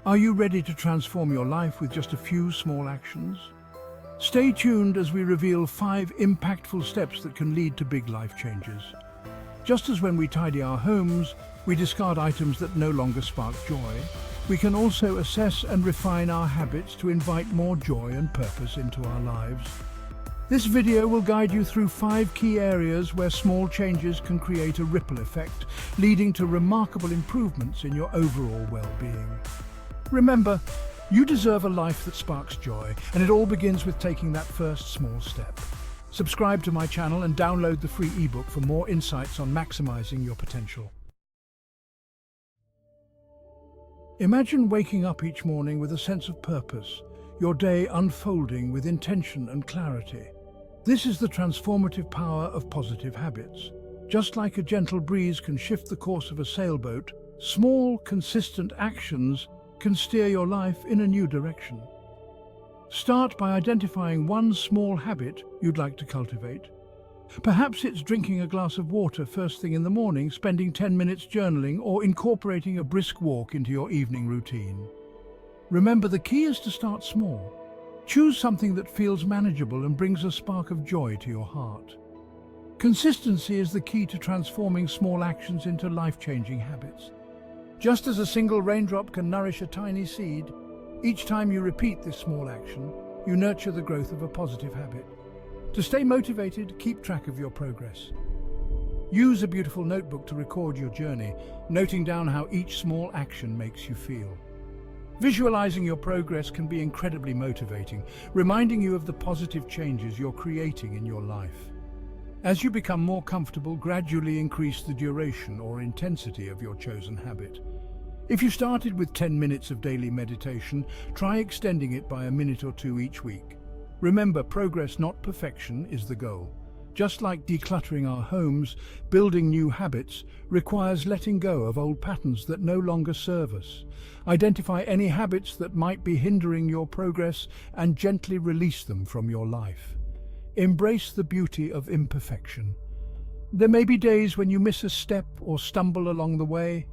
Are you ready to transform your life with just a few small actions? Stay tuned as we reveal 5 impactful steps that can lead to big life changes. Just as when we tidy our homes, we discard items that no longer spark joy, we can also assess and refine our habits to invite more joy and purpose into our lives. This video will guide you through 5 key areas where small changes can create a ripple effect, leading to remarkable improvements in your overall well-being. Remember, you deserve a life that sparks joy, and it all begins with taking that first small step. Subscribe to my channel and download the free ebook for more insights on maximizing your potential. Imagine waking up each morning with a sense of purpose, your day unfolding with intention and clarity. This is the transformative power of positive habits. Just like a gentle breeze can shift the course of a sailboat, small, consistent actions can steer your life in a new direction. Start by identifying one small habit you'd like to cultivate. Perhaps it's drinking a glass of water first thing in the morning, spending 10 minutes journaling, or incorporating a brisk walk into your evening routine. Remember, the key is to start small. Choose something that feels manageable and brings a spark of joy to your heart. Consistency is the key to transforming small actions into life-changing habits. Just as a single raindrop can nourish a tiny seed, each time you repeat this small action, you nurture the growth of a positive habit. To stay motivated, keep track of your progress. Use a beautiful notebook to record your journey, noting down how each small action makes you feel. Visualizing your progress can be incredibly motivating, reminding you of the positive changes you're creating in your life. As you become more comfortable, gradually increase the duration or intensity of your chosen habit. If you started with 10 minutes of daily meditation, try extending it by a minute or 2 each week. Remember, progress, not perfection, is the goal. Just like decluttering our homes, building new habits requires letting go of old patterns that no longer serve us. Identify any habits that might be hindering your progress and gently release them from your life. Embrace the beauty of imperfection. There may be days when you miss a step or stumble along the way.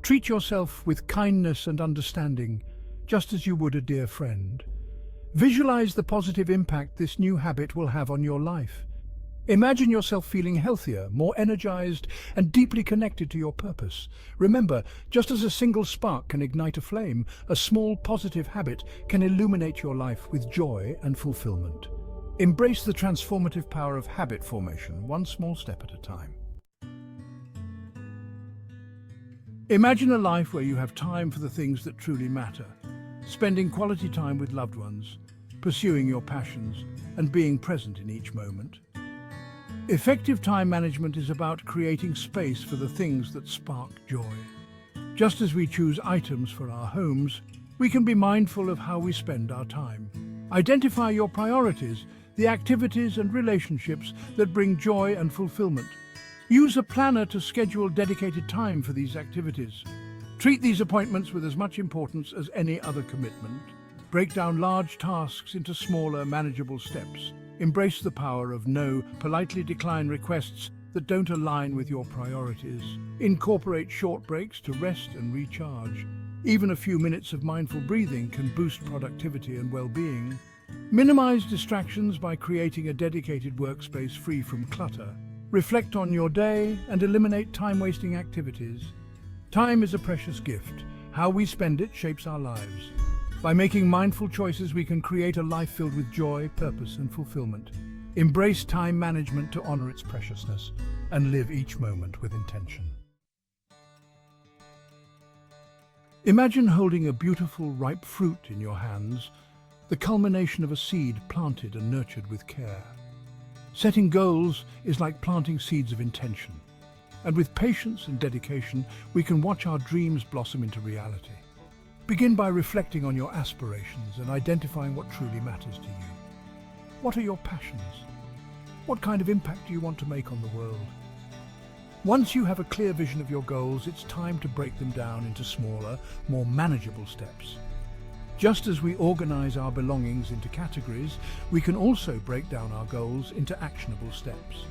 Treat yourself with kindness and understanding, just as you would a dear friend. Visualize the positive impact this new habit will have on your life. Imagine yourself feeling healthier, more energized, and deeply connected to your purpose. Remember, just as a single spark can ignite a flame, a small positive habit can illuminate your life with joy and fulfillment. Embrace the transformative power of habit formation, one small step at a time. Imagine a life where you have time for the things that truly matter, spending quality time with loved ones, pursuing your passions, and being present in each moment. Effective time management is about creating space for the things that spark joy. Just as we choose items for our homes, we can be mindful of how we spend our time. Identify your priorities, the activities and relationships that bring joy and fulfillment. Use a planner to schedule dedicated time for these activities. Treat these appointments with as much importance as any other commitment. Break down large tasks into smaller, manageable steps. Embrace the power of no, politely decline requests that don't align with your priorities. Incorporate short breaks to rest and recharge. Even a few minutes of mindful breathing can boost productivity and well-being. Minimize distractions by creating a dedicated workspace free from clutter. Reflect on your day and eliminate time-wasting activities. Time is a precious gift. How we spend it shapes our lives. By making mindful choices, we can create a life filled with joy, purpose, and fulfillment. Embrace time management to honor its preciousness and live each moment with intention. Imagine holding a beautiful, ripe fruit in your hands, the culmination of a seed planted and nurtured with care. Setting goals is like planting seeds of intention, and with patience and dedication, we can watch our dreams blossom into reality. Begin by reflecting on your aspirations and identifying what truly matters to you. What are your passions? What kind of impact do you want to make on the world? Once you have a clear vision of your goals, it's time to break them down into smaller, more manageable steps. Just as we organize our belongings into categories, we can also break down our goals into actionable steps.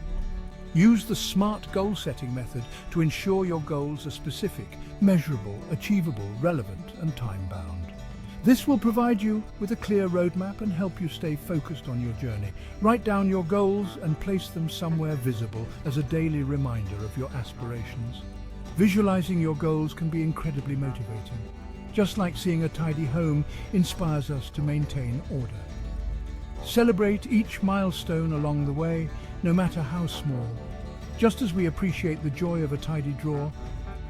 Use the SMART goal setting method to ensure your goals are specific, measurable, achievable, relevant, and time-bound. This will provide you with a clear roadmap and help you stay focused on your journey. Write down your goals and place them somewhere visible as a daily reminder of your aspirations. Visualizing your goals can be incredibly motivating. Just like seeing a tidy home inspires us to maintain order. Celebrate each milestone along the way, no matter how small. Just as we appreciate the joy of a tidy drawer,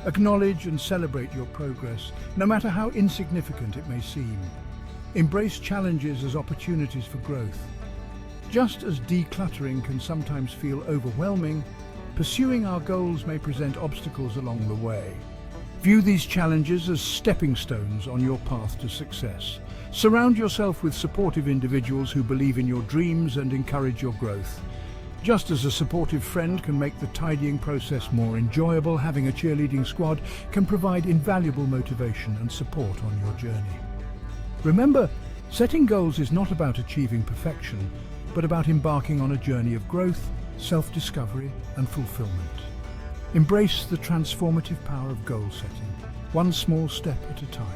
acknowledge and celebrate your progress, no matter how insignificant it may seem. Embrace challenges as opportunities for growth. Just as decluttering can sometimes feel overwhelming, pursuing our goals may present obstacles along the way. View these challenges as stepping stones on your path to success. Surround yourself with supportive individuals who believe in your dreams and encourage your growth. Just as a supportive friend can make the tidying process more enjoyable, having a cheerleading squad can provide invaluable motivation and support on your journey. Remember, setting goals is not about achieving perfection, but about embarking on a journey of growth, self-discovery, and fulfillment. Embrace the transformative power of goal setting, one small step at a time,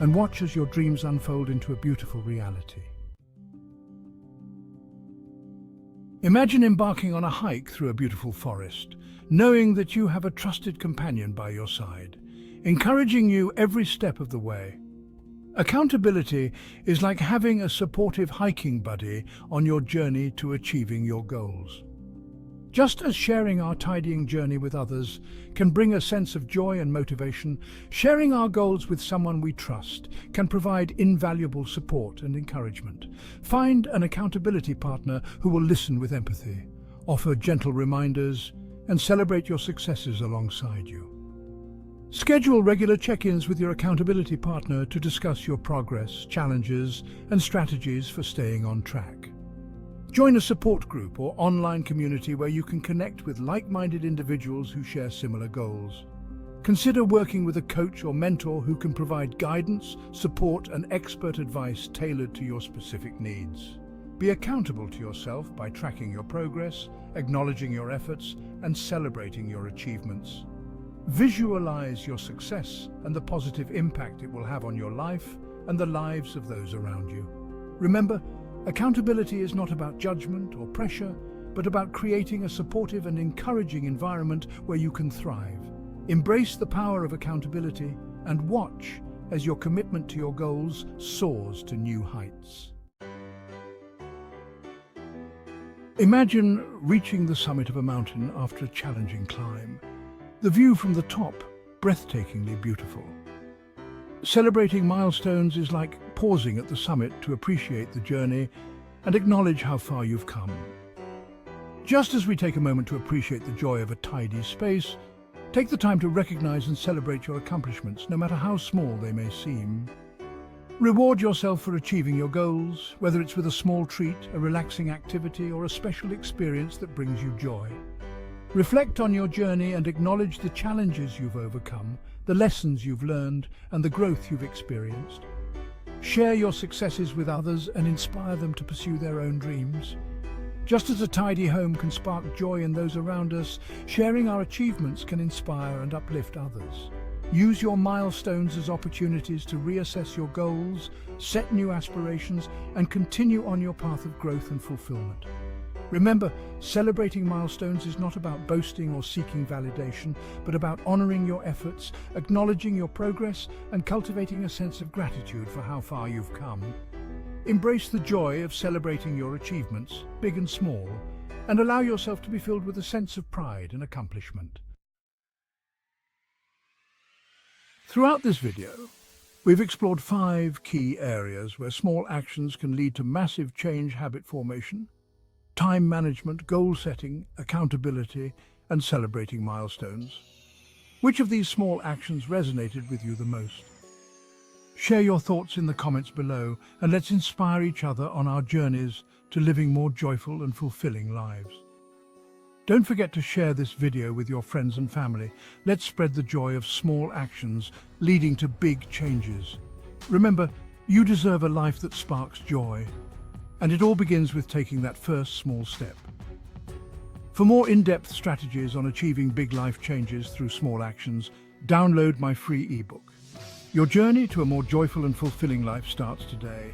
and watch as your dreams unfold into a beautiful reality. Imagine embarking on a hike through a beautiful forest, knowing that you have a trusted companion by your side, encouraging you every step of the way. Accountability is like having a supportive hiking buddy on your journey to achieving your goals. Just as sharing our tidying journey with others can bring a sense of joy and motivation, sharing our goals with someone we trust can provide invaluable support and encouragement. Find an accountability partner who will listen with empathy, offer gentle reminders, and celebrate your successes alongside you. Schedule regular check-ins with your accountability partner to discuss your progress, challenges, and strategies for staying on track. Join a support group or online community where you can connect with like-minded individuals who share similar goals. Consider working with a coach or mentor who can provide guidance, support, and expert advice tailored to your specific needs. Be accountable to yourself by tracking your progress, acknowledging your efforts, and celebrating your achievements. Visualize your success and the positive impact it will have on your life and the lives of those around you. Remember, accountability is not about judgment or pressure, but about creating a supportive and encouraging environment where you can thrive. Embrace the power of accountability and watch as your commitment to your goals soars to new heights. Imagine reaching the summit of a mountain after a challenging climb. The view from the top, breathtakingly beautiful. Celebrating milestones is like pausing at the summit to appreciate the journey and acknowledge how far you've come. Just as we take a moment to appreciate the joy of a tidy space, take the time to recognize and celebrate your accomplishments, no matter how small they may seem. Reward yourself for achieving your goals, whether it's with a small treat, a relaxing activity, or a special experience that brings you joy. Reflect on your journey and acknowledge the challenges you've overcome, the lessons you've learned, and the growth you've experienced. Share your successes with others and inspire them to pursue their own dreams. Just as a tidy home can spark joy in those around us, sharing our achievements can inspire and uplift others. Use your milestones as opportunities to reassess your goals, set new aspirations, and continue on your path of growth and fulfillment. Remember, celebrating milestones is not about boasting or seeking validation, but about honoring your efforts, acknowledging your progress, and cultivating a sense of gratitude for how far you've come. Embrace the joy of celebrating your achievements, big and small, and allow yourself to be filled with a sense of pride and accomplishment. Throughout this video, we've explored 5 key areas where small actions can lead to massive change: habit formation, time management, goal setting, accountability, and celebrating milestones. Which of these small actions resonated with you the most? Share your thoughts in the comments below, and let's inspire each other on our journeys to living more joyful and fulfilling lives. Don't forget to share this video with your friends and family. Let's spread the joy of small actions leading to big changes. Remember, you deserve a life that sparks joy, and it all begins with taking that first small step. For more in-depth strategies on achieving big life changes through small actions, download my free ebook. Your journey to a more joyful and fulfilling life starts today.